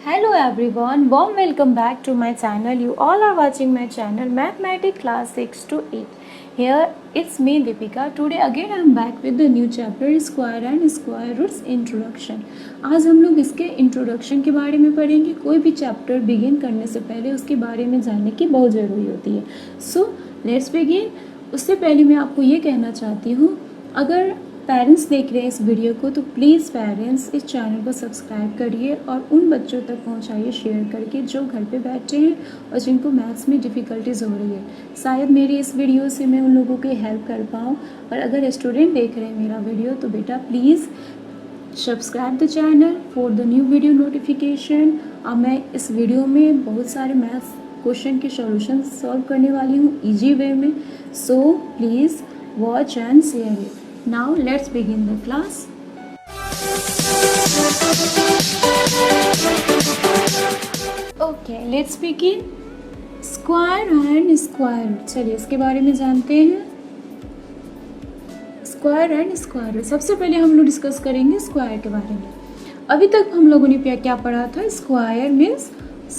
Hello everyone, warm welcome back to my channel. You all are watching my channel Mathematics class 6 to 8. Here it's me Deepika. Today again I am back with the new chapter Square and Square Roots Introduction. आज हम लोग इसके introduction के बारे में पढ़ेंगे. कोई भी चैप्टर बिगिन करने से पहले उसके बारे में जानने की बहुत ज़रूरी होती है. So let's begin. उससे पहले मैं आपको ये कहना चाहती हूँ, अगर पेरेंट्स देख रहे हैं इस वीडियो को तो प्लीज़ पेरेंट्स इस चैनल को सब्सक्राइब करिए और उन बच्चों तक पहुंचाइए शेयर करके जो घर पे बैठे हैं और जिनको मैथ्स में डिफ़िकल्टीज हो रही है. शायद मेरी इस वीडियो से मैं उन लोगों की हेल्प कर पाऊँ. और अगर स्टूडेंट देख रहे हैं मेरा वीडियो तो बेटा please subscribe the channel for the new video notification. अब मैं इस वीडियो में बहुत सारे मैथ्स क्वेश्चन के सॉल्यूशन सॉल्व करने वाली हूँ ईजी वे में. So please watch and share it. Now let's begin the class. Okay, let's begin. Square and square root. चलिए इसके बारे में जानते हैं. Square and square root. सबसे पहले हम लोग डिस्कस करेंगे स्क्वायर के बारे में. अभी तक हम लोगों ने क्या पढ़ा था? Square means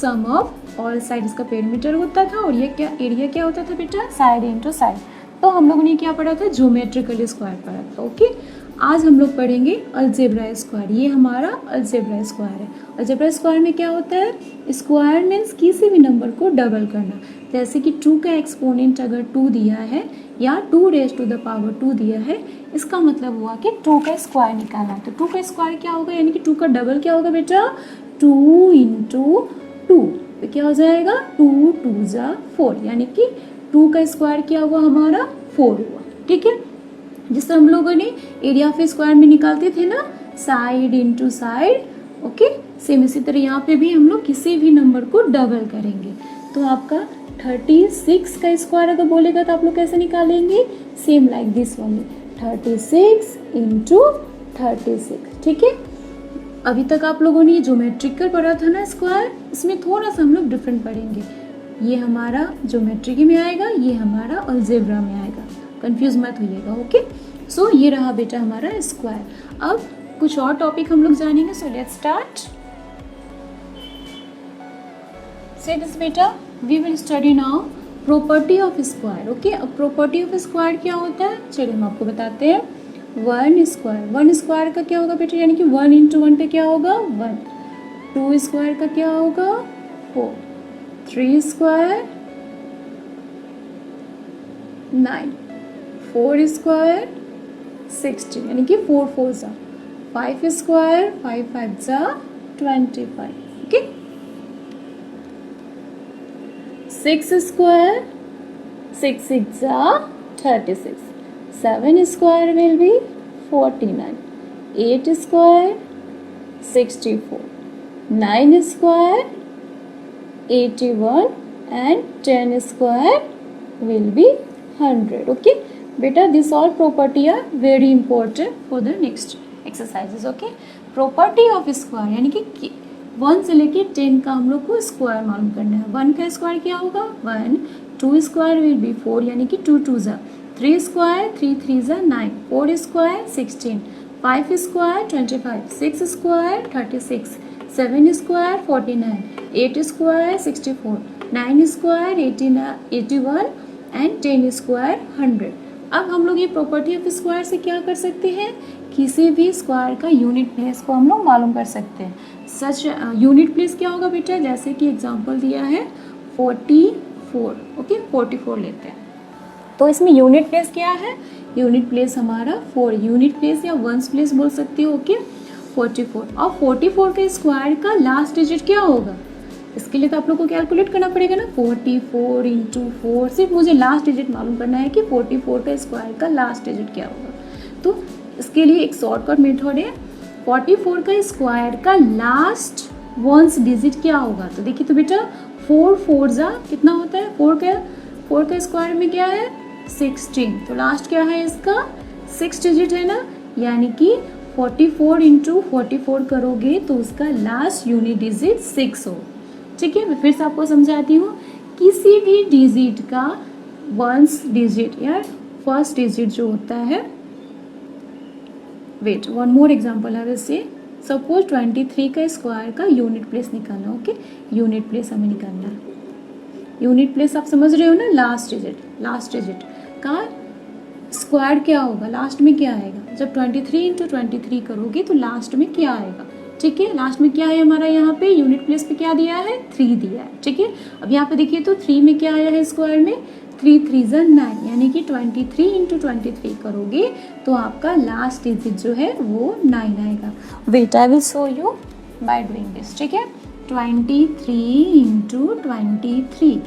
sum of all sides का पेरीमीटर होता था और ये क्या एरिया क्या होता था बेटा? Side into side. तो हम लोगों ने क्या पढ़ा था? ज्योमेट्रिकल स्क्वायर पढ़ा था. ओके, आज हम लोग पढ़ेंगे अलजेब्रा स्क्वायर. ये हमारा अलजेब्रा स्क्वायर है. अलजेब्रा स्क्वायर में क्या होता है? स्क्वायर मीन्स किसी भी नंबर को डबल करना. जैसे कि 2 का एक्सपोनेंट अगर 2 दिया है या 2 रेज़ टू द पावर 2 दिया है, इसका मतलब हुआ कि 2 का स्क्वायर निकालना है. तो 2 का स्क्वायर क्या होगा? यानी कि 2 का डबल क्या होगा बेटा? 2 इंटू 2. तो क्या हो जाएगा? 2 2 जा 4. यानी कि 2 का स्क्वायर क्या हुआ? हमारा 4 हुआ. ठीक है, जिससे हम लोगों ने एरिया ऑफ स्क्वायर में निकालते थे ना, side into side. Okay, same इसी तरह यहाँ पे भी हम लोग किसी भी नंबर को डबल करेंगे. तो आपका 36 का स्क्वायर अगर बोलेगा तो आप लोग कैसे निकालेंगे? सेम लाइक दिस वाली 36 इंटू 36. ठीक है, अभी तक आप लोगों ने ज्योमेट्रिकल पढ़ा था ना स्क्वायर, इसमें थोड़ा सा हम लोग डिफरेंट पढ़ेंगे. ये हमारा ज्योमेट्री में आएगा, ये हमारा अलजेब्रा में आएगा. कंफ्यूज मत होइएगा. ओके, सो ये रहा बेटा हमारा स्क्वायर. अब कुछ और टॉपिक हम लोग जानेंगे. So let's start. Say this बेटा we will study now property of square. Okay, अब प्रॉपर्टी ऑफ स्क्वायर क्या होता है चलिए हम आपको बताते हैं. 1 स्क्वायर. 1 स्क्वायर का क्या होगा बेटा? यानी कि 1 इंटू 1 पे क्या होगा? 1. 2 स्क्वायर का क्या होगा? 4. 3 स्क्वायर 9. 4 स्क्वायर 16. यानी कि 4 4 जा 5 स्क्वायर 5 5 जा 25. ओके, 6 स्क्वायर 6 6 जा 36. 7 square will be 49. 8 square 64. 9 square 81 and 10 square will be 100. Okay beta, this all property are very important for the next exercises. Okay, property of square यानी कि 1 से लेके 10 का हम लोग को स्क्वायर मालूम करना है. 1 का स्क्वायर क्या होगा? 1. 2 स्क्वायर विल बी 4 यानी कि 2 2 जा 3 स्क्वायर 3 3 जा 9. 4 square 16. 5 square 25. 6 square 36. 7 square 49. 8 square 64. 9 square 81 and 10 square 100. अब हम लोग ये प्रॉपर्टी ऑफ स्क्वायर से क्या कर सकते हैं? किसी भी स्क्वायर का यूनिट प्लेस को हम लोग मालूम कर सकते हैं. सच यूनिट प्लेस क्या होगा बेटा? जैसे कि एग्जांपल दिया है 44. ओके, 44 लेते हैं तो इसमें यूनिट प्लेस क्या है? यूनिट प्लेस हमारा 4. यूनिट प्लेस या वंस प्लेस बोल सकते हो. ओके, 44. और 44 के स्क्वायर का लास्ट डिजिट क्या होगा? इसके लिए तो आप लोग को कैलकुलेट करना पड़ेगा ना. 44 इंटू 4. सिर्फ मुझे लास्ट डिजिट मालूम करना है कि 44 का स्क्वायर का लास्ट डिजिट क्या होगा. तो इसके लिए एक शॉर्टकट मेथड है. 44 का स्क्वायर का लास्ट वंस डिजिट क्या होगा? तो देखिए तो बेटा 4 4 जा कितना होता है? 4 का स्क्वायर में क्या है? 16. तो लास्ट क्या है इसका? 6 डिजिट है ना. यानी कि 44 इंटू 44 करोगे तो उसका लास्ट यूनिट डिजिट 6 हो. ठीक है, मैं फिर से आपको समझाती हूँ. किसी भी डिजिट का वंस डिजिट या फर्स्ट डिजिट जो होता है, वेट वन मोर एग्जाम्पल है. वैसे सपोज 23 का स्क्वायर का यूनिट प्लेस निकालना, ओके, यूनिट प्लेस हमें निकालना है। यूनिट प्लेस आप समझ रहे हो ना, लास्ट डिजिट का स्क्वायर क्या होगा, लास्ट में क्या आएगा। जब 23 इंटू 23 करोगे तो लास्ट में क्या आएगा, ठीक है। लास्ट में क्या है हमारा, यहाँ पे यूनिट प्लेस पे क्या दिया है, 3 दिया है, ठीक है। अब यहाँ पे देखिए तो 3 में क्या आया है स्क्वायर में, 3 3 9, यानी कि 23 इंटू 23 करोगे तो आपका लास्ट डिजिट जो है वो 9 आएगा। Wait I will show you by doing this, ठीक है। 23 into 23,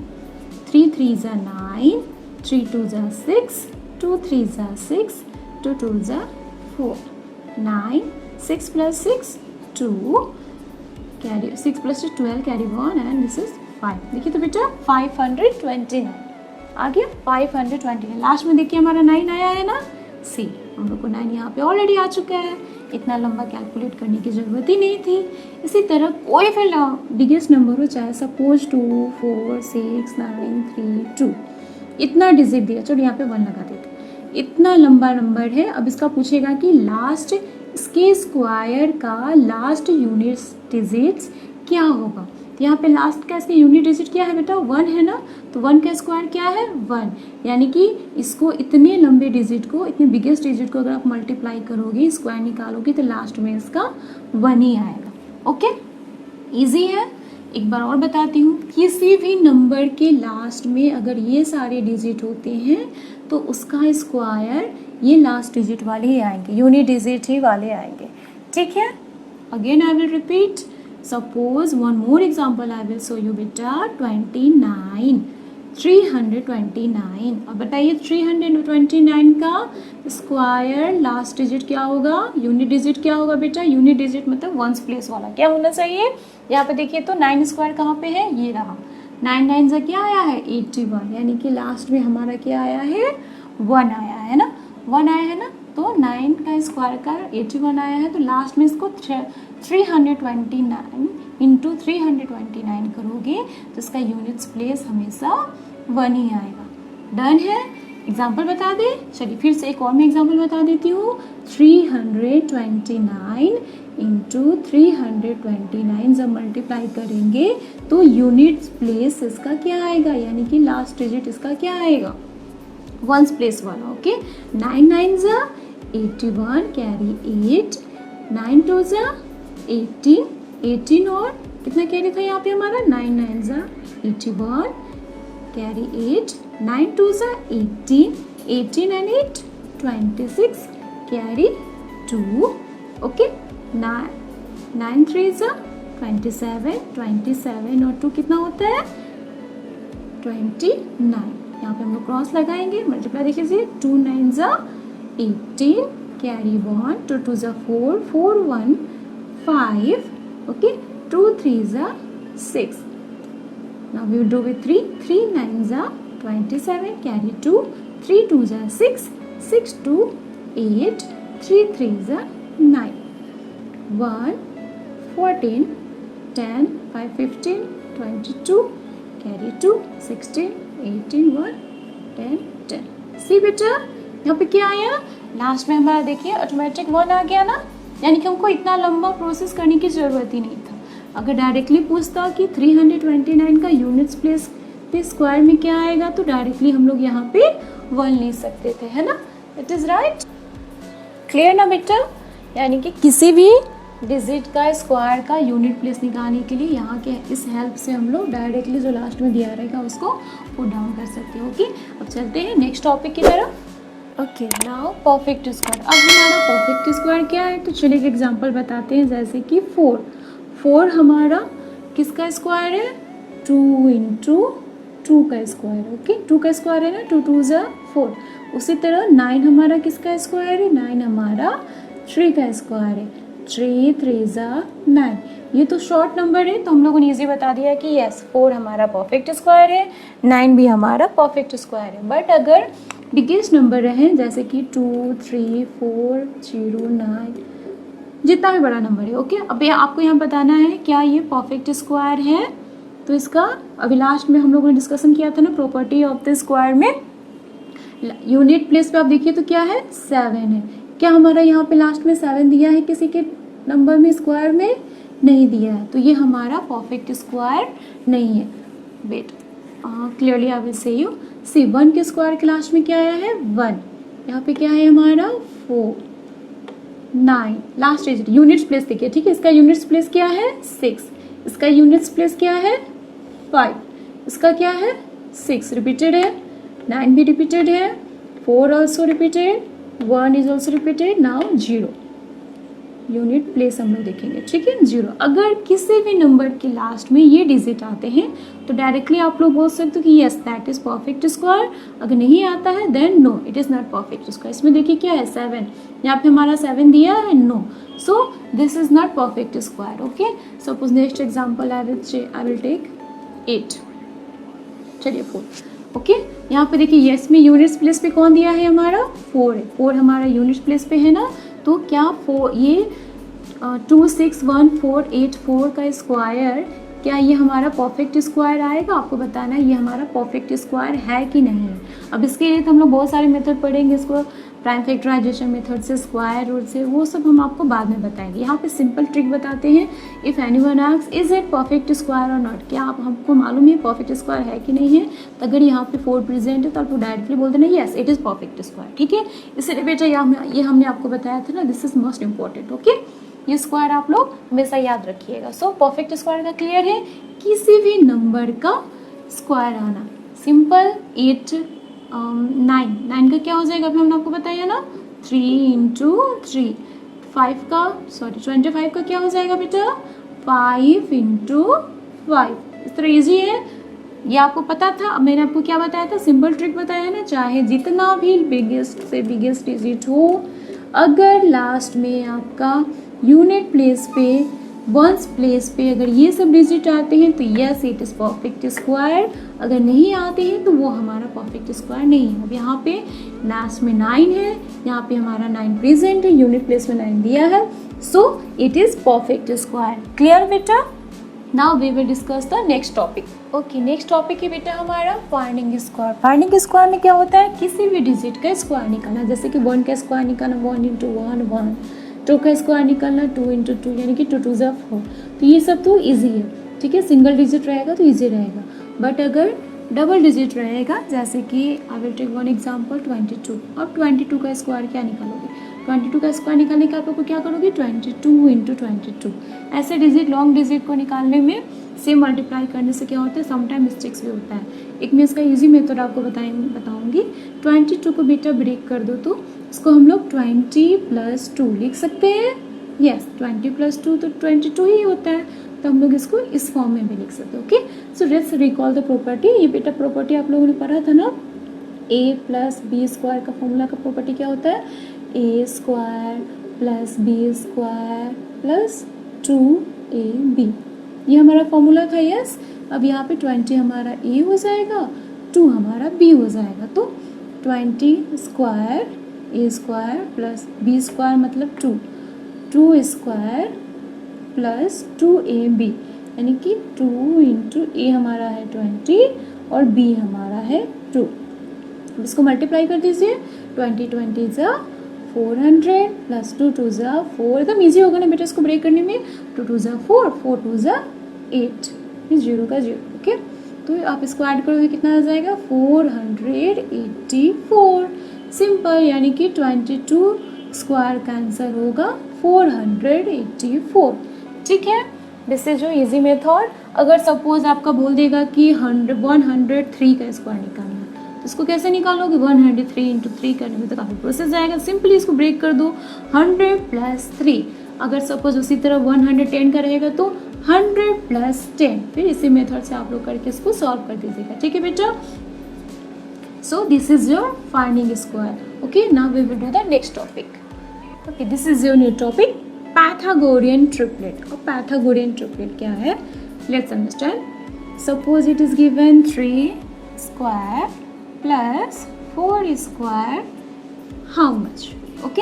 3 3 9, 3 2 6, 2 3 6, 2 2 4, 9, 6 plus 6 2, carry 6 plus 2 12, carry 1 and this is 5। देखिए तो बेटा 529 आ गया, 529। लास्ट में देखिए हमारा 9 आया है ना, सी हम लोग को 9 यहाँ पे ऑलरेडी आ चुका है, इतना लंबा कैलकुलेट करने की ज़रूरत ही नहीं थी। इसी तरह कोई फिर बिगेस्ट नंबर हो, चाहे सपोज 2 4 6 9 3 2, इतना डिजिट दिया, चलो यहाँ पे 1 लगा देते, इतना लंबा नंबर है। अब इसका पूछेगा कि लास्ट, इसके स्क्वायर का लास्ट यूनिट डिजिट्स क्या होगा। तो यहाँ पे लास्ट का इसका यूनिट डिजिट क्या है बेटा, 1 है ना, तो 1 का स्क्वायर क्या है 1, यानी कि इसको इतने लंबे डिजिट को, इतने बिगेस्ट डिजिट को अगर आप मल्टीप्लाई करोगे, स्क्वायर निकालोगे तो लास्ट में इसका 1 ही आएगा। ओके, इजी है। एक बार और बताती हूँ, किसी भी नंबर के लास्ट में अगर ये सारे डिजिट होते हैं तो उसका स्क्वायर ये लास्ट डिजिट वाले ही आएंगे, यूनिट डिजिट ही वाले आएंगे, ठीक है। Again I will repeat, suppose one more example I will show you बेटा, 29 329। अब बताइए 329 का स्क्वायर लास्ट डिजिट क्या होगा, यूनिट डिजिट क्या होगा बेटा, यूनिट डिजिट मतलब वंस प्लेस वाला क्या होना चाहिए। यहाँ पे देखिए तो 9 स्क्वायर कहाँ पे है, ये रहा, 9 9 से क्या आया है 81, यानी कि लास्ट में हमारा क्या आया है 1 आया है ना, 1 आया है ना, तो 9 का स्क्वायर का 81 आया है, तो लास्ट में इसको 329 इंटू 329 करोगे तो इसका यूनिट्स प्लेस हमेशा 1 ही आएगा। डन है। एग्जाम्पल बता दे, चलिए फिर से एक और मैं एग्जाम्पल बता देती हूँ। 329 इंटू 329 जब मल्टीप्लाई करेंगे तो यूनिट्स प्लेस इसका क्या आएगा, यानी कि लास्ट डिजिट इसका क्या आएगा, वंस प्लेस वाला, ओके। 9 9 जा 81, कैरी 8, 9 2 जा 18, 18 और कितना कैरी था यहाँ पे हमारा, 9 9 जा 81, कैरी 8, 9 2 जा 18, 18 एंड 8 26, कैरी 2, ओके। 9 3 जा 27, 27 और 2 कितना होता है 29। यहाँ पे हम लोग क्रॉस लगाएंगे, मल्टीप्लाई देखिए, 2 9 जा 18, कैरी 1, 2 2 जा 4, 4 1 5, ओके, 2 3 जा 6। Now we will do with 3, 3 9 जा 27, carry 2, 3 2 जा 6, 6 2 8, 3 3 जा 9, 1 14, 10, 5 15, 22, carry 2, 16, 18, 1 10 10। सी बेटा यहाँ पे क्या आया, लास्ट में हमारा देखिए ऑटोमेटिक 1 आ गया ना, यानी कि हमको इतना लंबा प्रोसेस करने की ज़रूरत ही नहीं था। अगर डायरेक्टली पूछता कि 329 का यूनिट्स प्लेस पे स्क्वायर में क्या आएगा तो डायरेक्टली हम लोग यहाँ पे 1 ले सकते थे, है ना। इट इज़ राइट, क्लियर ना बेटा। यानी कि किसी भी डिजिट का स्क्वायर का यूनिट प्लेस निकालने के लिए यहाँ के इस हेल्प से हम लोग डायरेक्टली जो लास्ट में दिया रहेगा उसको पुट डाउन कर सकते हैं। ओके, अब चलते हैं नेक्स्ट टॉपिक की तरफ। Okay, now perfect square. अब हमारा परफेक्ट स्क्वायर क्या है, तो चलिए एक एग्जांपल बताते हैं। जैसे कि 4 हमारा किसका स्क्वायर है, 2 इंटू 2 का स्क्वायर। ओके, 2 का स्क्वायर है ना, 2 2 जा 4। उसी तरह 9 हमारा किसका स्क्वायर है, 9 हमारा 3 का स्क्वायर है, 3 3 जा 9। ये तो शॉर्ट नंबर है तो हम लोगों ने ईजी बता दिया कि यस 4 हमारा परफेक्ट स्क्वायर है, 9 भी हमारा परफेक्ट स्क्वायर है। बट अगर बिगेस्ट नंबर रहे जैसे कि 2 3 4 0 9, जितना भी बड़ा नंबर है, ओके। अब ये आपको यहाँ बताना है क्या ये परफेक्ट स्क्वायर है। तो इसका अभी लास्ट में हम लोगों ने डिस्कशन किया था ना, प्रॉपर्टी ऑफ द स्क्वायर में यूनिट प्लेस पे आप देखिए तो क्या है 7 है। क्या हमारा यहाँ पे लास्ट में 7 दिया है किसी के नंबर में स्क्वायर में नहीं दिया है, तो ये हमारा परफेक्ट स्क्वायर नहीं है। Wait, clearly I will say you. See 1 के स्क्वायर के लास्ट में क्या आया है 1, यहाँ पे क्या है हमारा 4, 9, लास्ट डिजिट यूनिट्स प्लेस देखिए, ठीक है। इसका यूनिट्स प्लेस क्या है 6, इसका यूनिट्स प्लेस क्या है 5, इसका क्या है 6 रिपीटेड है, 9 भी रिपीटेड है, 4 also repeated, 1 is also repeated, now 0 unit place हम लोग देखेंगे, ठीक है 0। अगर किसी भी नंबर के लास्ट में ये डिजिट आते हैं तो डायरेक्टली आप लोग बोल सकते हो कि yes that is perfect square. अगर नहीं आता है then no it is not perfect square. इसमें देखिए क्या है 7, यहाँ पे हमारा 7 दिया है, no, so this is not perfect square. Okay, suppose next example I will take 8, चलिए 4। ओके, यहाँ पे देखिए यस में यूनिट्स प्लेस पे कौन दिया है हमारा 4 है, 4 हमारा यूनिट्स प्लेस पे है ना, तो क्या 4 ये 2 6 1 4 8 4 का स्क्वायर, क्या ये हमारा परफेक्ट स्क्वायर आएगा? आपको बताना है ये हमारा परफेक्ट स्क्वायर है कि नहीं है। अब इसके लिए तो हम लोग बहुत सारे मेथड पढ़ेंगे, इसको प्राइम फैक्टराइजेशन मेथड से, स्क्वायर रूट से, वो सब हम आपको बाद में बताएंगे। यहाँ पे सिंपल ट्रिक बताते हैं, if anyone asks is it perfect square और नॉट, क्या आप हमको मालूम है परफेक्ट स्क्वायर है कि नहीं है, तो अगर यहाँ पे 4 प्रेजेंट है तो आपको डायरेक्टली बोल देना yes it is perfect square, ठीक है। इसलिए बेटा ये हमने आपको बताया था ना, this is most important. Okay, ये स्क्वायर आप लोग हमेशा याद रखिएगा। सो परफेक्ट स्क्वायर का क्लियर है, किसी भी नंबर का स्क्वायर आना सिंपल। 8 9 का क्या हो जाएगा, अभी हमने आपको बताया ना 3 इंटू 3, 25 का क्या हो जाएगा बेटा 5 इंटू 5। इस तरह ईजी है, ये आपको पता था। अब मैंने आपको क्या बताया था, सिंपल ट्रिक बताया ना, चाहे जितना भी बिगेस्ट से बिगेस्ट डिजिट हो, अगर लास्ट में आपका यूनिट प्लेस पे, वंस प्लेस पे अगर ये सब डिजिट आते हैं तो yes it is perfect square, अगर नहीं आते हैं तो वो हमारा परफेक्ट स्क्वायर नहीं है। अब यहाँ पे लास्ट में 9 है, यहाँ पे हमारा 9 प्रेजेंट है, यूनिट प्लेस में 9 दिया है, so it is perfect square. Clear बेटा? Now we will discuss the next topic. Okay, next topic है बेटा हमारा फाइंडिंग स्क्वायर। फाइंडिंग स्क्वायर में क्या होता है, किसी भी डिजिट का स्क्वायर निकालना, जैसे कि 1 का स्क्वायर निकालना 1 इंटू 1 1, 2 का स्क्वायर निकालना 2 इंटू 2 यानी कि 2 2 ज़ा 4। तो ये सब तो ईजी है, ठीक है, सिंगल डिजिट रहेगा तो ईजी रहेगा। बट अगर डबल डिजिट रहेगा, जैसे कि I will take one example 22। अब 22 का स्क्वायर क्या निकालोगे, 22 का स्क्वायर निकालने के आप लोग को क्या करोगे 22 इंटू 22। ऐसे डिजिट लॉन्ग डिजिट को निकालने में से मल्टीप्लाई करने से क्या होता है, समटाइम मिस्टेक्स भी होता है। एक मैं इसका ईजी मेथड आपको बताऊंगी। 22 को बेटा ब्रेक कर दो तो इसको हम लोग 20 + 2 लिख सकते हैं। यस, 20 + 2 तो 22 ही होता है, तो हम लोग इसको इस फॉर्म में भी लिख सकते हैं। Okay, so let's recall the property. ये बेटा प्रॉपर्टी आप लोगों ने पढ़ा था ना, a + b² का फॉर्मूला का प्रॉपर्टी क्या होता है, a² + b² + 2ab, ये हमारा फॉर्मूला था। यस, अब यहाँ पे 20 हमारा a हो जाएगा, 2 हमारा b हो जाएगा, तो 20² a² + b² मतलब 2, 2² + 2ab यानी कि 2 इंटू a हमारा है 20 और b हमारा है 2। इसको मल्टीप्लाई कर दीजिए, 20 20 ज़ा 400 + 2 2 ज़ा 4, एकदम ईजी होगा ना बेटा इसको ब्रेक करने में। 2 2 ज़ा 4, 4 2 ज़ा 8, 0 का 0। ओके, तो आप इसको ऐड करोगे कितना आ जाएगा 484। सिंपल, यानी कि 22 स्क्वायर का आंसर होगा 484। ठीक है, दिस इज जो इजी मेथड। अगर सपोज आपका बोल देगा कि 103 का स्क्वायर निकालना, तो इसको कैसे निकालोगे, 103 इंटू 3 करने में तो काफ़ी प्रोसेस जाएगा। सिंपली इसको ब्रेक कर दो, 100 + 3। अगर सपोज उसी तरह 110 का रहेगा तो 100 + 10, फिर इसी मेथड से आप लोग करके इसको सॉल्व कर दीजिएगा। ठीक है बेटा, so this is your finding square. Okay, now we will do the next topic. Okay, this is your new topic, Pythagorean triplet. और पाइथागोरियन ट्रिपलेट क्या है, let's understand. Suppose it is given 3² + 4² how much. Okay,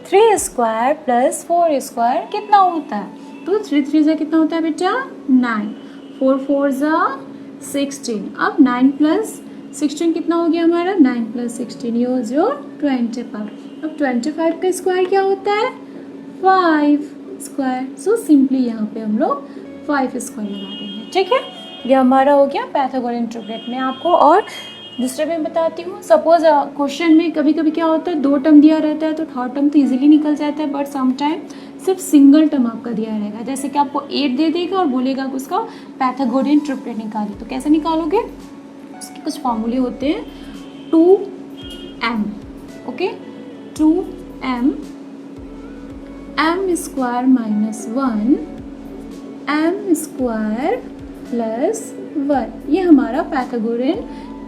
3² + 4² कितना होता है, तो 3 3 ज़ा कितना होता है बेटा 9, 4 4 ज़ा 16। अब 9 + 16 कितना हो गया हमारा, 9 + 16 ये हो जो 25। अब 25 का स्क्वायर क्या होता है 5, स्क्वायर, सो सिंपली यहाँ पे हम लोग 5 स्क्वायर लगा देंगे। ठीक है, ये हमारा हो गया पाइथागोरियन ट्रिपलेट। मैं आपको और दूसरे में बताती हूँ। सपोज क्वेश्चन में कभी कभी क्या होता है, 2 टर्म दिया रहता है तो थर्ड टर्म तो इजीली निकल जाता है, बट समटाइम सिर्फ सिंगल टर्म आपका दिया रहेगा। जैसे कि आपको 8 दे देगा और बोलेगा कि उसका पाइथागोरियन ट्रिपलेट निकालिए, तो कैसे निकालोगे? उसके कुछ फॉर्मूले होते हैं। 2m, okay, 2m, m square minus 1, m square plus 1, ये हमारा पाइथागोरियन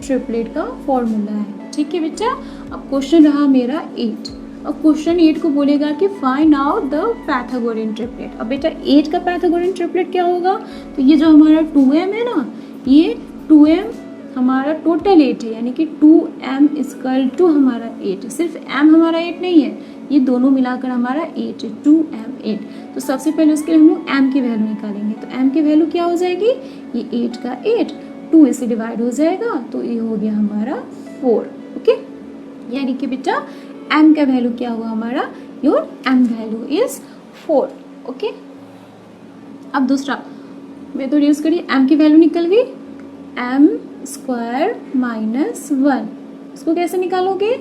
ट्रिपलेट का फॉर्मूला है। ठीक है बेटा, अब क्वेश्चन रहा मेरा 8। अब क्वेश्चन 8 को बोलेगा कि find out the Pythagorean triplet. अब बेटा 8 का पाइथागोरियन ट्रिपलेट क्या होगा? तो ये जो हमारा 2m है ना, ये 2m हमारा टोटल 8 है, यानी कि 2m इक्वल टू हमारा 8 है। सिर्फ m हमारा 8 नहीं है, ये दोनों मिलाकर हमारा 8 है, 2m 8। तो सबसे पहले उसके लिए हम लोग m की वैल्यू निकालेंगे। तो m की वैल्यू क्या हो जाएगी? ये 8 का 8, 2 इसे डिवाइड हो जाएगा तो ये हो गया हमारा 4। ओके, यानी कि बेटा m का वैल्यू क्या हुआ हमारा? Your m value is 4। Okay, अब दूसरा मेथड यूज करिए। m की वैल्यू निकल गई, m स्क्वायर माइनस 1, इसको कैसे निकालोगे?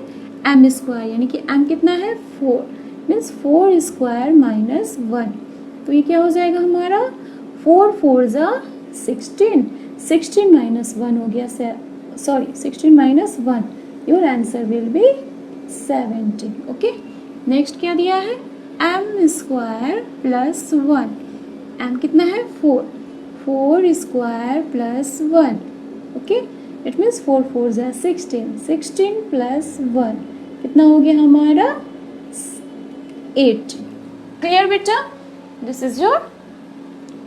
m स्क्वायर, यानी कि m कितना है? 4, मीन्स 4 स्क्वायर माइनस 1, तो ये क्या हो जाएगा हमारा? 4 4 जा 16, 16 माइनस 1 हो गया, 16 minus 1, your answer will be 17। Okay, next क्या दिया है? m स्क्वायर प्लस 1, m कितना है? 4, 4 square plus 1, okay, it means 4 4 जा 16, 16 प्लस 1 कितना हो गया हमारा? 18। क्लियर बेटा? This is your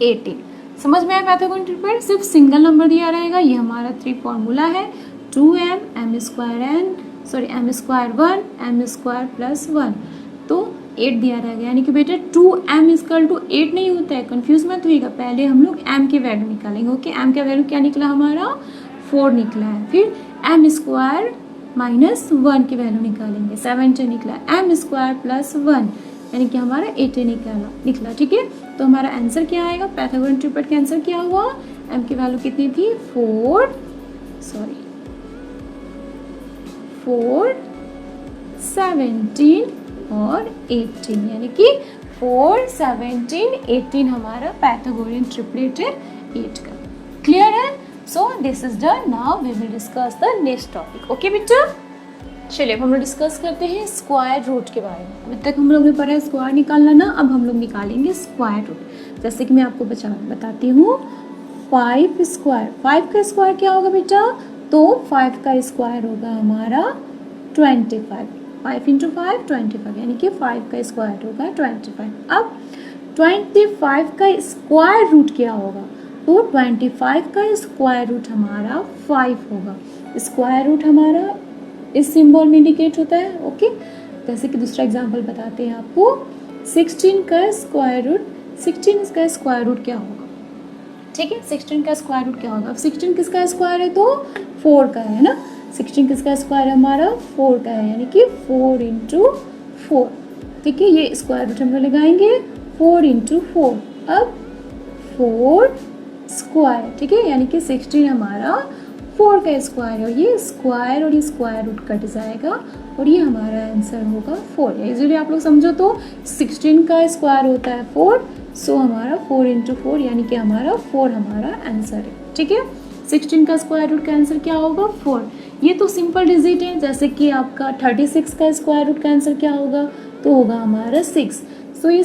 18। समझ में आया पाइथागोरियन ट्रिपलेट? सिर्फ सिंगल नंबर दिया रहेगा। ये हमारा 3 फॉर्मूला है, 2m, m square 1, m square plus 1, तो 8 दिया रहेगा। यानी कि बेटा 2m इक्वल टू 8 नहीं होता है, कंफ्यूज मत होइएगा। पहले हम लोग m की वैल्यू निकालेंगे। ओके, m का वैल्यू क्या निकला हमारा? 4 निकला है। फिर m स्क्वायर माइनस 1 की वैल्यू निकालेंगे, 17 निकला। m स्क्वायर प्लस 1 यानी कि हमारा 18 निकला। ठीक है, तो हमारा आंसर क्या आएगा? पाइथागोरियन ट्रिपलेट का आंसर क्या हुआ? m की वैल्यू कितनी थी? 4, 17 और 18, यानी कि 4, 17, 18 हमारा पाइथागोरियन ट्रिपलेट है 8 का। क्लियर है? So this is done. Now we will discuss the next topic. Okay बेटा, चलिए अब हम लोग डिस्कस करते हैं स्क्वायर रूट के बारे में। अभी तक हम लोग ने पढ़ा है स्क्वायर निकालना ना, अब हम लोग निकालेंगे स्क्वायर रूट। जैसे कि मैं आपको बताती हूँ, 5 स्क्वायर, 5 का स्क्वायर क्या होगा बेटा? तो 5 का स्क्वायर होगा हमारा 25, 5 इंटू 5 25, यानी कि 5 का स्क्वायर होगा 25। अब 25 का स्क्वायर रूट क्या होगा? तो 25 का स्क्वायर रूट हमारा 5 होगा। स्क्वायर रूट हमारा इस सिंबल में इंडिकेट होता है। ओके, जैसे कि दूसरा एग्जांपल बताते हैं आपको, 16 का स्क्वायर रूट, 16 का स्क्वायर रूट क्या होगा? ठीक है, 16 का स्क्वायर रूट क्या होगा? अब 16 किसका स्क्वायर है? तो 4 का है ना। 16 किसका स्क्वायर है? हमारा 4 का है, यानी कि 4 इंटू 4। ठीक है, ये स्क्वायर रूट हम लोग लगाएंगे 4 इंटू 4। अब 4 स्क्वायर, ठीक है, यानी कि 16 हमारा 4 का स्क्वायर है, और ये स्क्वायर और ये स्क्वायर रूट कट जाएगा और ये हमारा आंसर होगा 4। इजीली आप लोग समझो तो 16 का स्क्वायर होता है 4, सो हमारा 4 इंटू 4, यानी कि हमारा 4 हमारा आंसर है। ठीक है, 16 का स्क्वायर रूट का आंसर क्या होगा? 4। ये तो सिंपल डिजिट है। जैसे कि आपका 36 का स्क्वायर रूट का आंसर क्या होगा? तो होगा हमारा 6। सो ये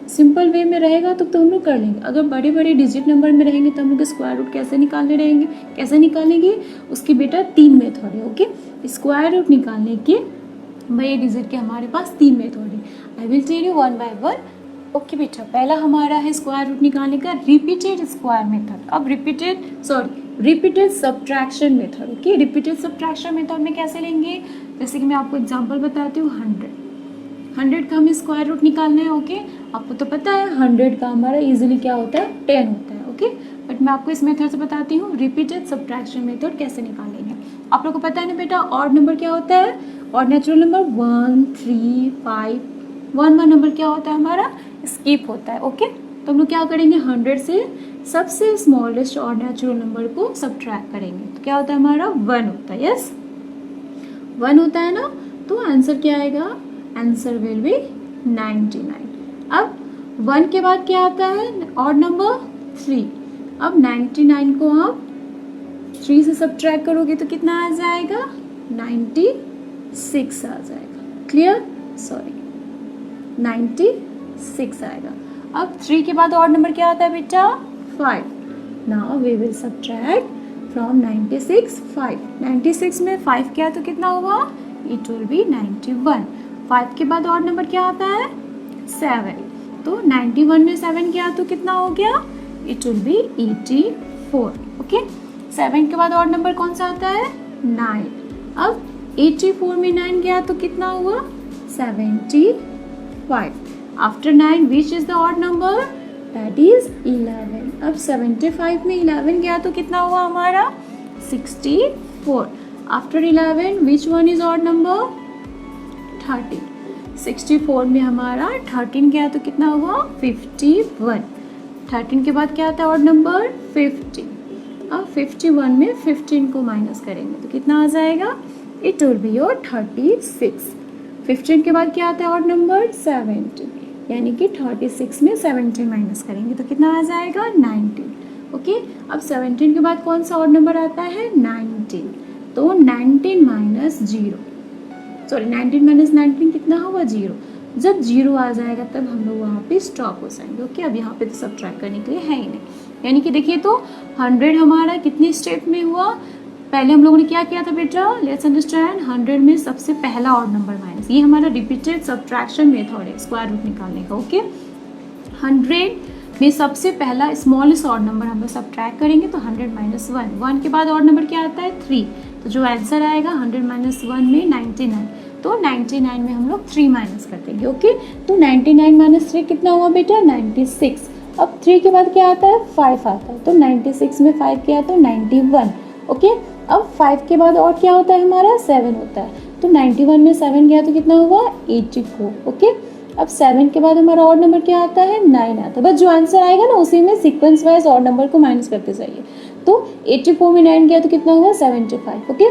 सिंपल वे में रहेगा तो हम लोग कर लेंगे। अगर बड़े बड़े डिजिट नंबर में रहेंगे तो हम लोग स्क्वायर रूट कैसे निकालेंगे? उसकी बेटा 3 मेथड है। ओके, स्क्वायर रूट निकालने के बड़े डिजिट के हमारे पास 3 मेथड है। I will tell you one by one. Okay बेटा, पहला हमारा है स्क्वायर रूट निकालने का रिपीटेड स्क्वायर मेथड। अब repeated subtraction method. Okay, repeated subtraction method में कैसे लेंगे? जैसे कि मैं आपको एग्जांपल बताती हूँ, 100 का हमें स्क्वायर रूट निकालना है। ओके, आपको तो पता है 100 का हमारा इजीली क्या होता है? 10 होता है। ओके, बट मैं आपको इस मेथड से बताती हूँ रिपीटेड सब्ट्रैक्शन मेथड कैसे निकालेंगे। आप लोग को पता है ना बेटा, ऑड नंबर क्या होता है? ऑड नेचुरल नंबर 1, 3, 5, 1 नंबर क्या होता है हमारा, स्किप होता है। ओके, तो हम लोग क्या करेंगे, 100 से सबसे स्मॉलेस्ट और नेचुरल नंबर को सब्ट्रैक्ट करेंगे। तो क्या होता है हमारा 1 होता है, यस 1 होता है ना। तो आंसर क्या आएगा, आंसर विल बी 99। अब 1 के बाद क्या आता है, ऑड नंबर 3। अब 99 को आप 3 से सब्ट्रैक्ट करोगे तो कितना आ जाएगा, 96 आ जाएगा। क्लियर, सॉरी 96 आएगा। अब 3 के बाद ऑड नंबर क्या आता है बेटा, 5। Now we will subtract from 96 5। 96 में 5 क्या तो कितना हुआ, इट विल बी 91। 5 के बाद ऑड नंबर क्या आता है, 7। तो 91 में 7 क्या तो कितना हो गया, इट विल बी 84। ओके, 7 के बाद ऑड नंबर कौन सा आता है, 9। अब 84 में 9 गया तो कितना हुआ, 75। After 9 which is the odd number, that is 11। अब 75 में 11 गया तो कितना हुआ हमारा, 64। After 11 which one is odd number, 13। 64 में हमारा 13 गया तो कितना हुआ, 51। 13 के बाद क्या आता है ऑड नंबर, 50। अब 51 में 15 को माइनस करेंगे तो कितना आ जाएगा, इट विल बी योर 36। 15 के बाद क्या आता है ऑड नंबर, 70। यानी कि 36 में 17 माइनस करेंगे तो कितना आ जाएगा, 19। ओके, अब 17 के बाद कौन सा ऑड नंबर आता है, 19। तो 19 माइनस 0, सॉरी 19 माइनस 19 कितना होगा, 0। जब 0 आ जाएगा तब हम लोग वहाँ पे स्टॉप हो जाएंगे। ओके, अब यहाँ पे तो सब्ट्रैक्ट करने के लिए है ही नहीं। यानी कि देखिए तो 100 हमारा कितने स्टेप में हुआ, पहले हम लोगों ने क्या किया था बेटा, लेट्स अंडरस्टैंड। 100 में सबसे पहला ऑड नंबर माइनस, ये हमारा रिपीटेड सब्ट्रैक्शन मेथड है स्क्वायर रूट निकालने का। ओके, 100 में सबसे पहला स्मॉलेस्ट ऑड नंबर हम लोग सब्ट्रैक्ट करेंगे तो 100 माइनस 1। 1 के बाद ऑड नंबर क्या आता है, 3। तो जो आंसर आएगा 100 माइनस 1 में 99। तो 99 में हम लोग 3 माइनस कर देंगे। ओके, तो 99 माइनस 3 कितना हुआ बेटा, 96। अब 3 के बाद क्या आता है, 5 आता है। तो 96 में 5 क्या आता है, 91। ओके, अब 5 के बाद और क्या होता है हमारा, 7 होता है। तो 91 में 7 गया तो कितना हुआ, 84। ओके, अब 7 के बाद हमारा ऑड नंबर क्या आता है, 9 आता है। बस जो आंसर आएगा ना उसी में सीक्वेंस वाइज ऑड नंबर को माइनस करते जाइए। तो 84 में 9 गया तो कितना हुआ, 75। ओके,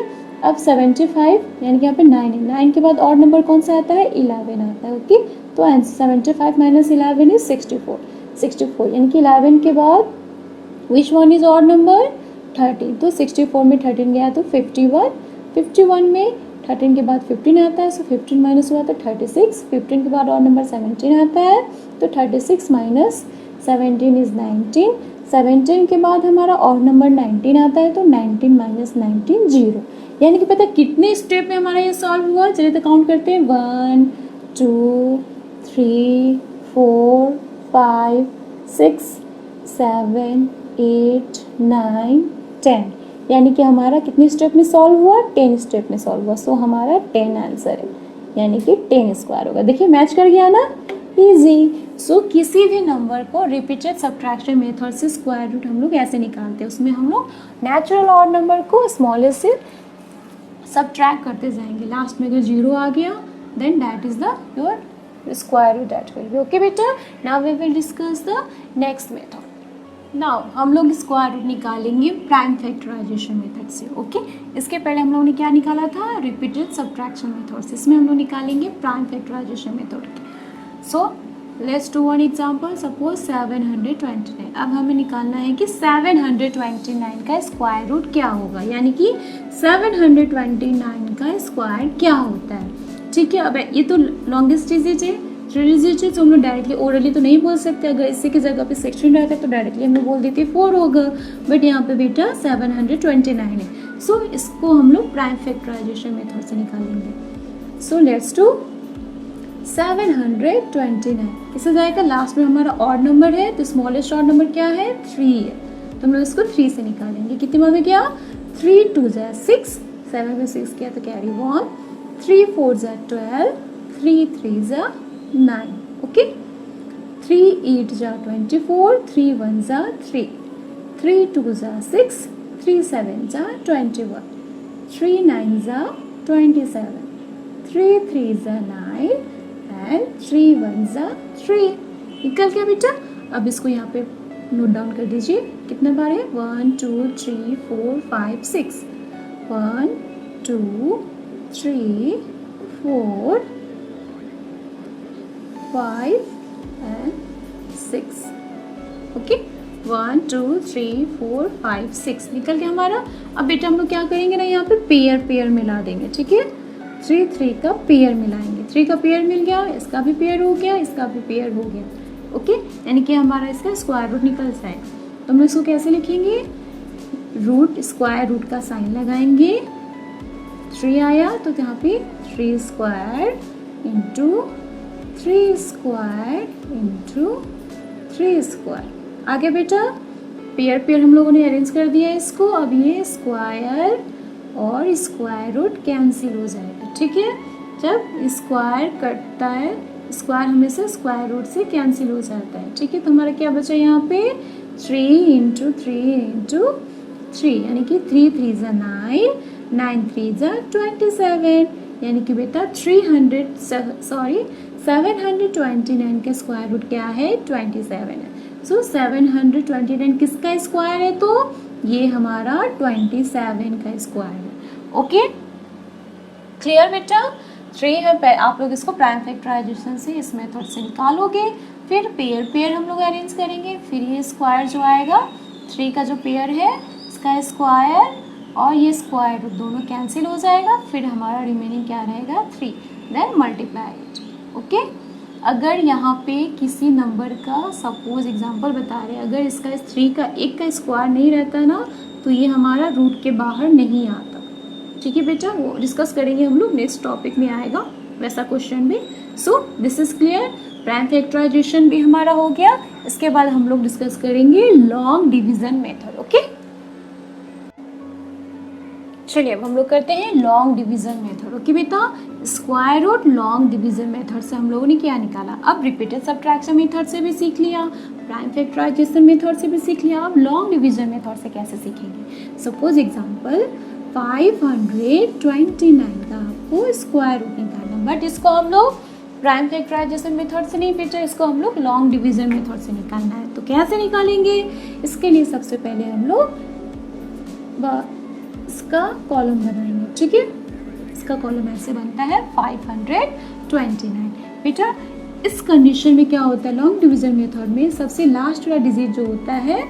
अब 75 यानी कि यहाँ पे 9 है। 9 के बाद ऑड नंबर कौन सा आता है, 11 आता है। ओके, तो आंसर 75 माइनस 11 इज 64। 64 यानी कि 11 के बाद which one is odd number, 13। तो 64 में 13 गया तो 51। 51 में 13 के बाद 15 आता है, सो 15 माइनस हुआ तो 36। 15 के बाद और नंबर 17 आता है, तो 36 माइनस 17 इज 19। 17 के बाद हमारा और नंबर 19 आता है, तो 19 माइनस 19 0। यानी कि पता कितने स्टेप में हमारा ये सॉल्व हुआ, चलिए तो काउंट करते हैं। 1 2 3 4 5 6 7 8 9 10। यानी कि हमारा कितने स्टेप में सॉल्व हुआ, 10 स्टेप में सॉल्व हुआ। सो हमारा 10 आंसर है, यानी कि 10 स्क्वायर होगा। देखिए मैच कर गया ना, इजी। सो किसी भी नंबर को रिपीटेड सब्ट्रैक्शन मेथड से स्क्वायर रूट हम लोग ऐसे निकालते हैं। उसमें हम लोग नेचुरल ऑड नंबर को स्मॉलेस्ट से सब्ट्रैक्ट करते जाएंगे। लास्ट में अगर 0 आ गया then that is the your square root that will be. Okay बेटा, now we will discuss the next method. Now हम लोग स्क्वायर रूट निकालेंगे प्राइम फैक्टराइजेशन मेथड से। ओके, इसके पहले हम लोगों ने क्या निकाला था, रिपीटेड सब्ट्रैक्शन मेथड से। इसमें हम लोग निकालेंगे प्राइम फैक्टराइजेशन मेथड के। So let's do one example. Suppose 729। अब हमें निकालना है कि 729 का स्क्वायर रूट क्या होगा, यानी कि 729 का स्क्वायर क्या होता है। ठीक है, अब ये तो लॉन्गेस्ट डिजिट है, 3 डिजिट है, तो हम लोग डायरेक्टली ओरली तो नहीं बोल सकते। अगर इसी की जगह पे सेक्शन रहता है तो डायरेक्टली हम लोग बोल देते 4 होगा, बट यहाँ पे बेटा 729 है। सो इसको हम लोग प्राइम फैक्टराइजेशन मेथड से निकालेंगे। So let's do 729। इससे जाएगा लास्ट में हमारा ऑड नंबर है, तो स्मॉलेस्ट ऑड नंबर क्या है, 3 है। तो हम लोग इसको 3 से निकालेंगे। कितने बार में क्या, 3 2 6, 7 में 6 किया तो कैरी 1, 3 4 12, 3 3 9। ओके, 3 8 24, 3 1 3, 3 2 6, 3 7 21, 3 9 27, 3 3 9, एंड 3 1 ज़ा 3। निकल गया बेटा। अब इसको यहाँ पे नोट डाउन कर दीजिए, कितने बार है 1 2 3 4 5 6, 1 2 3 4 5 and 6। ओके 1 2 3 4 5 6 निकल गया हमारा। अब बेटा हम लोग क्या करेंगे ना, यहाँ पे पेयर पेयर मिला देंगे, ठीक है। 3 3 का पेयर मिलाएंगे, 3 का पेयर मिल गया, इसका भी पेयर हो गया, इसका भी पेयर हो गया। ओके यानी कि हमारा इसका स्क्वायर रूट निकल जाएगा। तो हम लोग इसको कैसे लिखेंगे, रूट स्क्वायर रूट का साइन लगाएंगे। 3 आया तो यहाँ पे 3 square into 3 square into 3 square. आगे बेटा पेयर पेयर हम लोगों ने अरेंज कर दिया है इसको। अब ये स्क्वायर और स्क्वायर रूट कैंसिल हो जाएगा, ठीक है। जब स्क्वायर कटता है, स्क्वायर हमेशा स्क्वायर रूट से कैंसिल हो जाता है, ठीक है। तो हमारा क्या बचा यहाँ पे 3 इंटू 3 इंटू 3 यानी कि 3 3 ज़ा 9, 9 3 ज़ा 27 यानी कि बेटा 729 का स्क्वायर रूट क्या है 27 है। सो 729 किसका स्क्वायर है, तो ये हमारा 27 का स्क्वायर है। ओके क्लियर बेटा। 3 है, आप लोग इसको प्राइम फैक्टराइजेशन से इस मेथड से निकालोगे, फिर पेयर पेयर हम लोग अरेंज करेंगे, फिर ये स्क्वायर जो आएगा 3 का जो पेयर है इसका स्क्वायर और ये स्क्वायर रूट दोनों कैंसिल हो जाएगा, फिर हमारा रिमेनिंग क्या रहेगा 3, देन मल्टीप्लाई इट। ओके अगर यहाँ पे किसी नंबर का सपोज एग्जांपल बता रहे हैं, अगर इसका 3 का 1 का स्क्वायर नहीं रहता ना तो ये हमारा रूट के बाहर नहीं आता, ठीक है बेटा। वो डिस्कस करेंगे हम लोग, नेक्स्ट टॉपिक में आएगा वैसा क्वेश्चन भी। So this is clear, prime factorisation भी हमारा हो गया। इसके बाद हम लोग डिस्कस करेंगे लॉन्ग डिवीजन मेथड। ओके चलिए अब हम लोग करते हैं लॉन्ग डिवीजन मेथड। ओके बेटा square root long division method से हम लोगों ने क्या निकाला, अब रिपीटेड सब्ट्रैक्शन मेथड से भी सीख लिया, प्राइम फैक्टराइजेशन मेथड से भी सीख लिया, अब लॉन्ग डिवीजन मेथड से कैसे सीखेंगे। सपोज एग्जांपल 529 का आपको स्क्वायर रूट निकालना, बट इसको हम लोग प्राइम फैक्टराइजेशन मेथड से नहीं बेटा, इसको हम लोग लॉन्ग डिवीजन मेथड से निकालना है। तो कैसे निकालेंगे, इसके लिए सबसे पहले हम लोग इसका कॉलम बनाएंगे, ठीक है। इसका कॉलम ऐसे बनता है 529 बेटा। इस कंडीशन में क्या होता है, लॉन्ग डिवीजन मेथड में सबसे लास्ट वाला डिजिट जो होता है,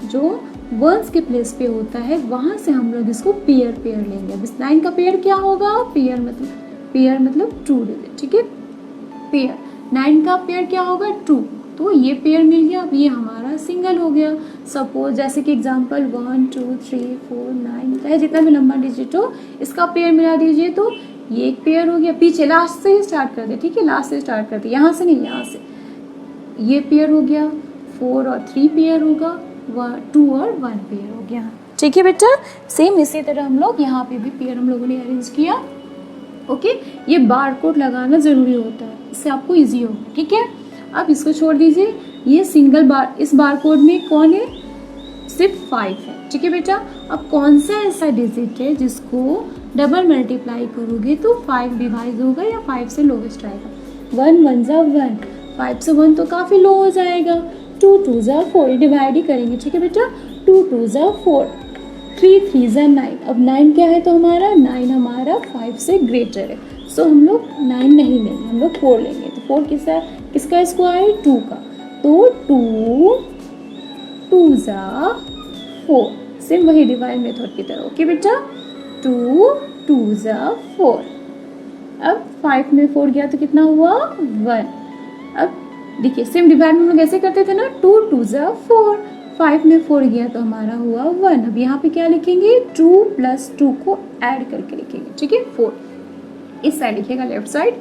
जो वंस के प्लेस पे होता है, वहाँ से हम लोग इसको पेयर पेयर लेंगे। अब इस 9 का पेयर क्या होगा, पेयर मतलब 2 डिजिट, ठीक है। पेयर 9 का पेयर क्या होगा 2, तो ये पेयर मिल गया। अब ये हमारा सिंगल हो गया। सपोज जैसे कि एग्जांपल 1 2 3 4 9 चाहे जितना भी लंबा डिजिट हो इसका पेयर मिला दीजिए, तो ये एक पेयर हो गया। पीछे लास्ट से ही स्टार्ट करते, ठीक है, लास्ट से स्टार्ट करते, यहाँ से नहीं, यहाँ से ये पेयर हो गया, 4 और 3 पेयर होगा, 2 और 1 पेयर हो गया, ठीक है बेटा। सेम इसी तरह हम लोग यहाँ पे भी पेयर हम लोगों ने अरेंज किया। ओके ये बार कोड लगाना ज़रूरी होता है, इससे आपको ईजी होगा, ठीक है। अब इसको छोड़ दीजिए, ये सिंगल बार, इस बार कोड में कौन है, सिर्फ 5 है, ठीक है बेटा। अब कौन सा ऐसा डिजिट है जिसको डबल मल्टीप्लाई करोगे तो 5 डिवाइड होगा या 5 से लोवेस्ट आएगा। 1 1 ज़ा 1, 5 से 1 तो काफ़ी लो हो जाएगा। 2 2 ज़ा 4 डिवाइड ही करेंगे, ठीक है बेटा। 2 2 ज़ा 4, 3 3 ज़ा 9। अब 9 क्या है, तो हमारा 9 हमारा 5 से ग्रेटर है, सो हम लोग 9 नहीं लेंगे, हम लोग 4 लेंगे। तो 4 किसका स्क्वायर है, 2 का, तो 2 2 ज़ा 4, सेम वही डिवाइड मेथड की तरह। ओके बेटा 2 2 ज़ा 4। अब 5 में 4 गया तो कितना हुआ 1। अब देखिए सेम डिवाइड में हम लोग ऐसे करते थे ना, 2 2 ज़ा 4, 5 में 4 गया तो हमारा हुआ 1। अब यहाँ पे क्या लिखेंगे, 2 + 2 को ऐड करके लिखेंगे, ठीक है। 4 इस साइड लिखिएगा, लेफ्ट साइड।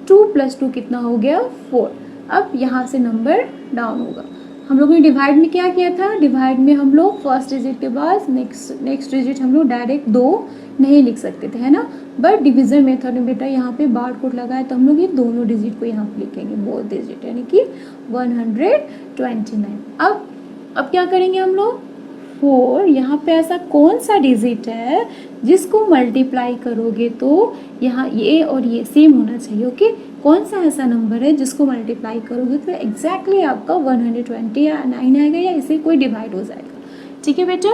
2 + 2 कितना हो गया 4। अब यहाँ से नंबर डाउन होगा। हम लोगों ने डिवाइड में क्या किया था, डिवाइड में हम लोग फर्स्ट डिजिट के बाद नेक्स्ट डिजिट हम लोग डायरेक्ट 2 नहीं लिख सकते थे, है ना। बट डिवीजन मेथड में बेटा यहाँ पे बार कोड लगाए तो हम लोग ये दोनों डिजिट को यहाँ पे लिखेंगे, बोथ डिजिट, यानी कि 129। अब क्या करेंगे हम लोग, 4, यहाँ पे ऐसा कौन सा डिजिट है जिसको मल्टीप्लाई करोगे तो यहाँ ये और ये सेम होना चाहिए। ओके, कौन सा ऐसा नंबर है जिसको मल्टीप्लाई करोगे तो एग्जैक्टली आपका 120 या 9 आएगा या इसे कोई डिवाइड हो जाएगा। ठीक है बेटा,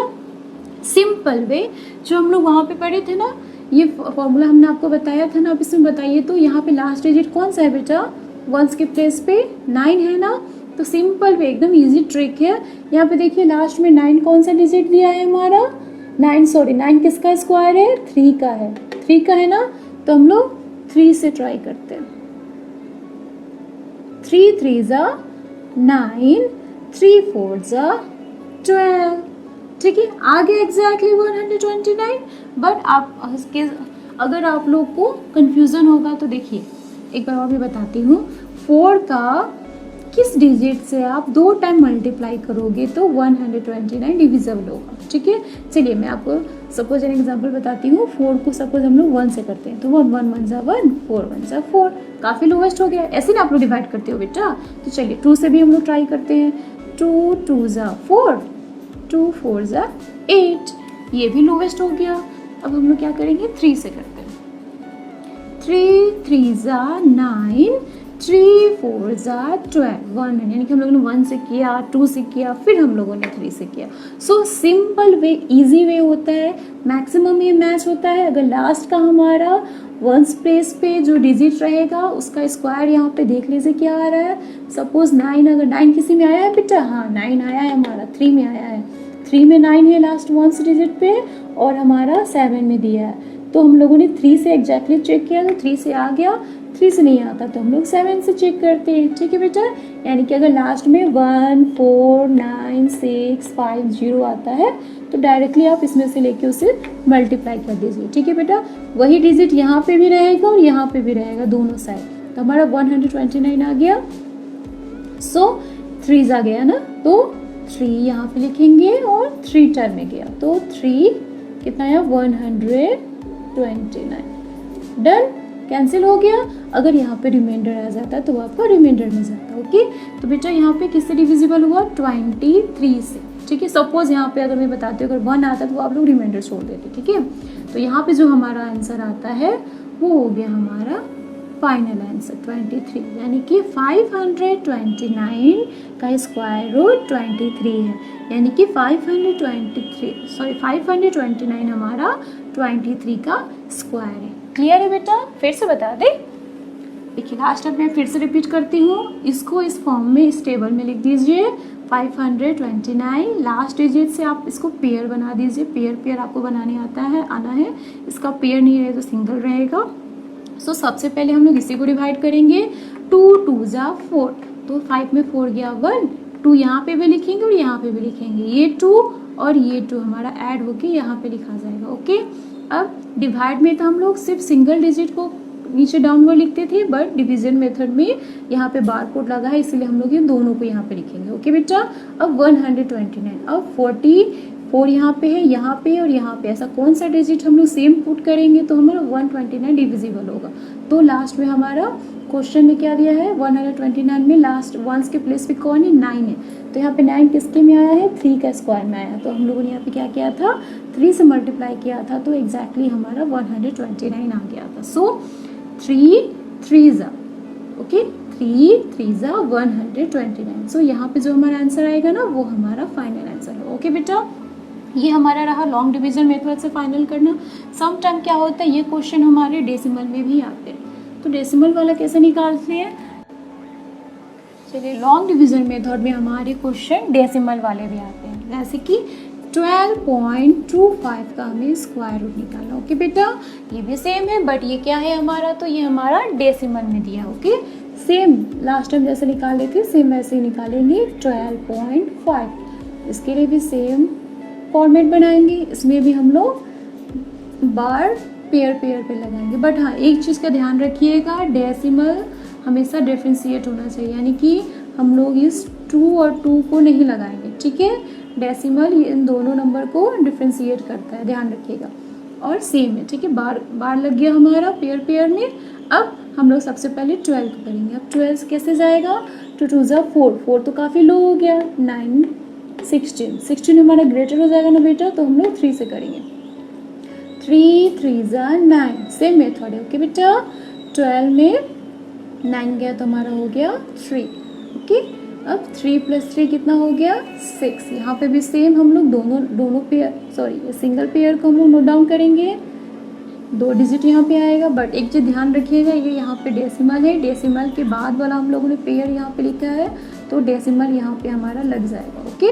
सिंपल वे जो हम लोग वहाँ पे पढ़े थे ना, ये फॉर्मूला हमने आपको बताया था ना, आप इसमें बताइए तो यहाँ पे लास्ट डिजिट कौन सा है बेटा, वंस के प्लेस पे 9 है ना, तो सिंपल वे एकदम इजी ट्रिक है। यहाँ पे देखिए लास्ट में 9 कौन सा डिजिट दिया है हमारा, 9 किसका स्क्वायर है, 3 का है, 3 का है ना, तो हम लोग 3 से ट्राई करते हैं। 3 3 ज़ा 9, 3 4 ज़ा 12। ठीक है, आगे एग्जैक्टली 129। बट आप अगर आप लोग को कंफ्यूजन होगा तो देखिए एक बार और भी बताती हूँ, 4 का किस डिजिट से आप 2 टाइम मल्टीप्लाई करोगे तो 129 डिविजिबल होगा। ठीक है, चलिए मैं आपको सपोज एन एग्जांपल बताती हूँ। 4 को सपोज हम लोग 1 से करते हैं तो 1 1 1 ज़ा 1, 4 1 ज़ा 4, काफ़ी लोवेस्ट हो गया। ऐसे ना आप लोग डिवाइड करते हो बेटा, तो चलिए 2 से भी हम लोग ट्राई करते हैं। 2 2 ज़ा 4, 2 4 ज़ा 8, ये भी लोवेस्ट हो गया। अब हम लोग क्या करेंगे, 3 से करते हैं। 3 3 ज़ा 9, 3 4 ज़ा 12, 1 यानी कि हम लोगों ने 1 से किया, 2 से किया, फिर हम लोगों ने 3 से किया। So simple way, easy way होता है, मैक्सिमम ये मैच होता है। अगर लास्ट का हमारा वंस प्लेस पे जो डिजिट रहेगा उसका स्क्वायर यहाँ पे देख लीजिए क्या आ रहा है। सपोज 9, अगर 9 किसी में आया है बेटा, हाँ 9 आया है हमारा, 3 में आया है, 3 में 9 है लास्ट वंस डिजिट पे और हमारा 7 में दिया है, तो हम लोगों ने 3 से एग्जैक्टली चेक किया तो 3 से आ गया। 3 से नहीं आता तो हम लोग 7 से चेक करते हैं। ठीक है बेटा, यानी कि अगर लास्ट में 1 4 9 6 5 0 आता है तो डायरेक्टली आप इसमें से लेके उसे मल्टीप्लाई कर दीजिए। ठीक है बेटा, वही डिजिट यहाँ पे भी रहेगा और यहाँ पे भी रहेगा दोनों साइड, तो हमारा 129 आ गया। सो 3 आ गया ना, तो 3 यहाँ पे लिखेंगे और 3 टाइम में गया तो 3 कितना आया, 129। डन, कैंसिल हो गया। अगर यहाँ पे रिमाइंडर आ जाता तो वो आपका रिमाइंडर में जाता। ओके, तो बेटा यहाँ पे किससे डिविजिबल हुआ, 23 से। ठीक है, सपोज यहाँ पे अगर मैं बताती हूँ अगर 1 आता तो आप लोग रिमाइंडर छोड़ देते। ठीक है, तो यहाँ पे जो हमारा आंसर आता है वो हो गया हमारा फाइनल आंसर 23, यानी कि 529 का स्क्वायर रूट 23 है, यानी कि 529 हमारा 23 का स्क्वायर है। क्लियर है बेटा, फिर से बता दे। देखिए लास्ट टाइम मैं फिर से रिपीट करती हूँ, इसको इस फॉर्म में इस टेबल में लिख दीजिए 529, लास्ट डिजिट से आप इसको पेयर बना दीजिए। पेयर आपको बनाने आना है, इसका पेयर नहीं रहे तो सिंगल रहेगा। सो सबसे पहले हम लोग इसी को डिवाइड करेंगे। 2 2 ज़ा 4, तो 5 में 4 गया 1, 2 यहाँ पे भी लिखेंगे और यहाँ पे भी लिखेंगे, ये 2 और ये 2 हमारा ऐड होके यहाँ पे लिखा जाएगा। ओके, अब डिवाइड में तो हम लोग सिर्फ सिंगल डिजिट को नीचे डाउनवर्ड लिखते थे, बट डिवीजन मेथड में यहाँ पे बार कोड लगा है इसलिए हम लोग इन दोनों को यहाँ पे लिखेंगे। ओके बेटा, अब 129, अब 44 यहाँ पे है, यहाँ पे और यहाँ पे, ऐसा कौन सा डिजिट हम लोग सेम पुट करेंगे तो हमारा 129 डिविजिबल होगा। तो लास्ट में हमारा क्वेश्चन में क्या दिया है, 129 में लास्ट वंस के प्लेस पे कौन है, 9 है, तो यहाँ पे 9 किसके में आया है, 3 का स्क्वायर में आया, तो हम लोगों ने यहाँ पे क्या किया था, 3 से मल्टीप्लाई किया था, तो एग्जैक्टली हमारा 129 आ गया था। सो 3 3 ज़ा, ओके, 3 3 ज़ा 129। सो यहाँ पे जो हमारा आंसर आएगा ना वो हमारा फाइनल आंसर है। ओके बेटा, ये हमारा रहा लॉन्ग डिवीजन मेथड से फाइनल करना। सम टाइम क्या होता है, ये क्वेश्चन हमारे डेसिमल में भी आते हैं, तो डेसिमल वाला कैसे निकालते हैं, चलिए लॉन्ग डिवीजन मेथड में हमारे क्वेश्चन डेसिमल वाले भी आते हैं, जैसे कि 12.25 का हमें स्क्वायर रूट निकालना। ओके बेटा, ये भी सेम है, बट ये क्या है हमारा, तो ये हमारा डेसिमल में दिया। ओके, सेम लास्ट टाइम जैसे निकाले थे सेम वैसे ही निकालेंगे। 12.5 इसके लिए भी सेम फॉर्मेट बनाएंगे, इसमें भी हम लोग बार पेयर पे लगाएंगे। बट हाँ, एक चीज़ का ध्यान रखिएगा, डेसिमल हमेशा डिफरेंशिएट होना चाहिए, यानी कि हम लोग इस 2 और 2 को नहीं लगाएंगे। ठीक है, डेसिमल इन दोनों नंबर को डिफरेंशिएट करता है, ध्यान रखिएगा। और सेम है, ठीक है, बार लग गया हमारा पेयर में। अब हम लोग सबसे पहले 12 करेंगे। अब 12 कैसे जाएगा, 2 2 ज़ा 4, 4 तो काफ़ी लो हो गया, 9 16 हमारा ग्रेटर हो जाएगा ना बेटा, तो हम लोग 3 से करेंगे। 3 3 ज़ा 9, सेम मेथड है। ओके बेटा, 12 में 9 गया तो हमारा हो गया 3। ओके, अब 3 + 3 कितना हो गया 6। यहाँ पे भी सेम हम लोग दोनों पेयर, सॉरी सिंगल पेयर को हम लोग नोट डाउन करेंगे। 2 डिजिट यहाँ पे आएगा, बट एक चीज़ ध्यान रखिएगा, ये यहाँ पे डेसिमल है, डेसिमल के बाद वाला हम लोगों ने पेयर यहाँ पे लिखा है, तो डेसिमल यहाँ पे हमारा लग जाएगा। ओके,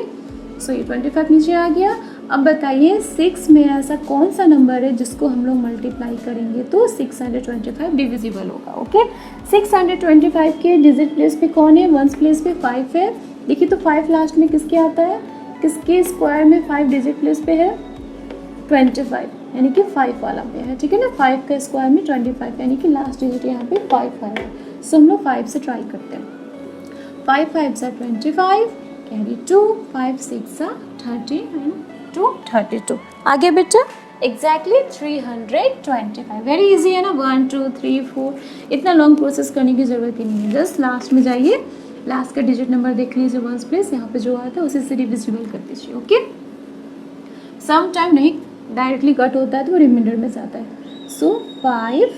सो ये 25 नीचे आ गया। अब बताइए 6 में ऐसा कौन सा नंबर है जिसको हम लोग मल्टीप्लाई करेंगे तो 625 डिविजिबल होगा। ओके, 625 के डिजिट प्लेस पे कौन है, वंस प्लेस पे 5 है। देखिए तो 5 लास्ट में किसके आता है, किसके स्क्वायर में 5 डिजिट प्लेस पे है, 25, यानी कि 5 वाला पे है। ठीक है ना, 5 का स्क्वायर में 25, यानी कि लास्ट डिजिट यहाँ पे 5 आया। सो हम लोग 5 से ट्राई करते हैं। 5 5 सा 25, कैरी 2, 5 6 सा 30 एंड 2 32। आगे बेटा एग्जैक्टली 325। वेरी इजी है ना, 1 2 3 4, इतना लॉन्ग प्रोसेस करने की ज़रूरत ही नहीं है। जस्ट लास्ट में जाइए, लास्ट का डिजिट नंबर देख लीजिए, वंस प्लेस यहाँ पे जो आता है उसी से डिविजिबल कर दीजिए। ओके, सम टाइम नहीं डायरेक्टली कट होता है तो वो रिमाइंडर में जाता है। सो 5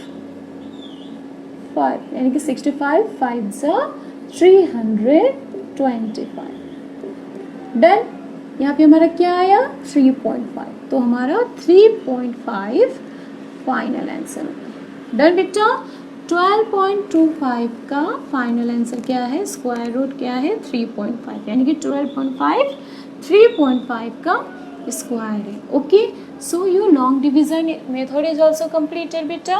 5 यानी कि 65, 5 सा 325। डन, यहाँ पे हमारा क्या आया 3.5, तो हमारा 3.5 फाइनल आंसर होगा। डन बेटा, 12.25 का फाइनल आंसर क्या है, स्क्वायर रूट क्या है 3.5, यानी कि 12.5 3.5 का स्क्वायर है। Okay, so your long division method is also completed बेटा।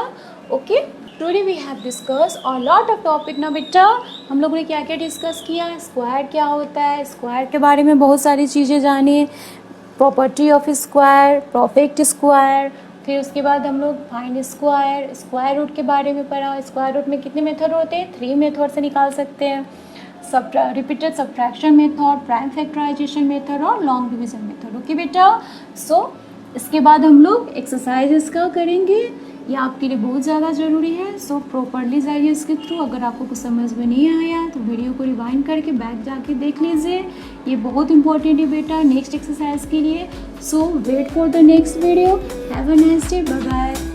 Okay, today we have discuss a lot of topic ना बेटा। हम लोगों ने क्या क्या डिस्कस किया, स्क्वायर क्या होता है, स्क्वायर के बारे में बहुत सारी चीज़ें जानी, property of square, perfect square, फिर उसके बाद हम लोग फाइंड स्क्वायर, स्क्वायर रूट के बारे में पढ़ा। स्क्वायर रूट में कितने मेथड होते हैं, 3 मेथड से निकाल सकते हैं, repeated subtraction method, prime factorisation method और लॉन्ग डिवीजन मेथड। ओके बेटा, सो इसके बाद हम लोग एक्सरसाइजेस का करेंगे, ये आपके लिए बहुत ज़्यादा ज़रूरी है। सो प्रॉपरली जाइए इसके थ्रू। अगर आपको कुछ समझ में नहीं आया तो वीडियो को रिवाइंड करके बैक जाके देख लीजिए, ये बहुत इंपॉर्टेंट है बेटा नेक्स्ट एक्सरसाइज के लिए। So wait for the next video. Have a nice day, bye bye.